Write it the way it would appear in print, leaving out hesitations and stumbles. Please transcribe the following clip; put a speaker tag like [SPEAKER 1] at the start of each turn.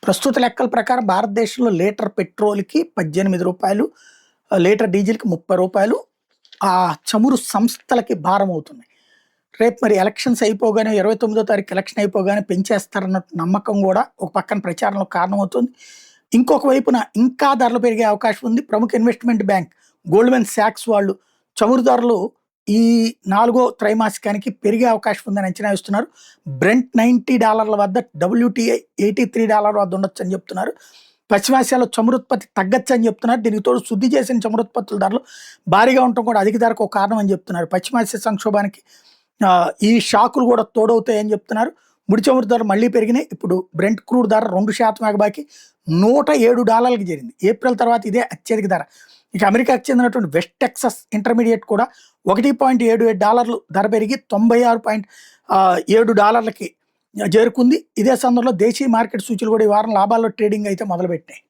[SPEAKER 1] ప్రస్తుత లెక్కల ప్రకారం భారతదేశంలో లీటర్ పెట్రోల్‌కి రూ. 18, లీటర్ డీజిల్‌కి రూ. 30 ఆ చమురు సంస్థలకి భారమవుతున్నాయి. రేపు మరి ఎలక్షన్స్ అయిపోగానే 29వ తారీఖు ఎలక్షన్ అయిపోగానే పెంచేస్తారన్నట్టు నమ్మకం గూడా ఒక పక్కన ప్రచారంలో కారణమవుతుంది. ఇంకొక వైపున ఇంకా ధరలు పెరిగే అవకాశం ఉంది. ప్రముఖ ఇన్వెస్ట్‌మెంట్ బ్యాంక్ గోల్డ్‌మెన్ సాక్స్ వాళ్ళు చమురు ధరలు ఈ 4గో త్రైమాసికానికి పెరిగే అవకాశం ఉందని అంచనా వేస్తున్నారు. బ్రెంట్ $90 వద్ద, WTI $83 వద్ద ఉండొచ్చని చెప్తున్నారు. పశ్చిమాసియాలో చమురుత్పత్తి తగ్గొచ్చని చెప్తున్నారు. దీనికి తోడు శుద్ధి చేసిన చమురుత్పత్తుల ధరలు భారీగా ఉండటం కూడా అధిక ధరకు ఒక కారణం అని చెప్తున్నారు. పశ్చిమాసియా సంక్షోభానికి ఈ షాకులు కూడా తోడవుతాయని చెప్తున్నారు. ముడి చమురు ధర మళ్ళీ పెరిగినాయి. ఇప్పుడు బ్రెంట్ క్రూడ్ ధర 2% ఎగబాకి $107కి చేరింది. ఏప్రిల్ తర్వాత ఇదే అత్యధిక ధర. ఇక అమెరికాకు చెందినటువంటి వెస్ట్ టెక్సస్ ఇంటర్మీడియట్ కూడా $1.77 ధర పెరిగి $96.7కి చేరుకుంది. ఇదే సందర్భంలో దేశీయ మార్కెట్ సూచీలు కూడా ఈ వారం లాభాల్లో ట్రేడింగ్ అయితే మొదలుపెట్టాయి.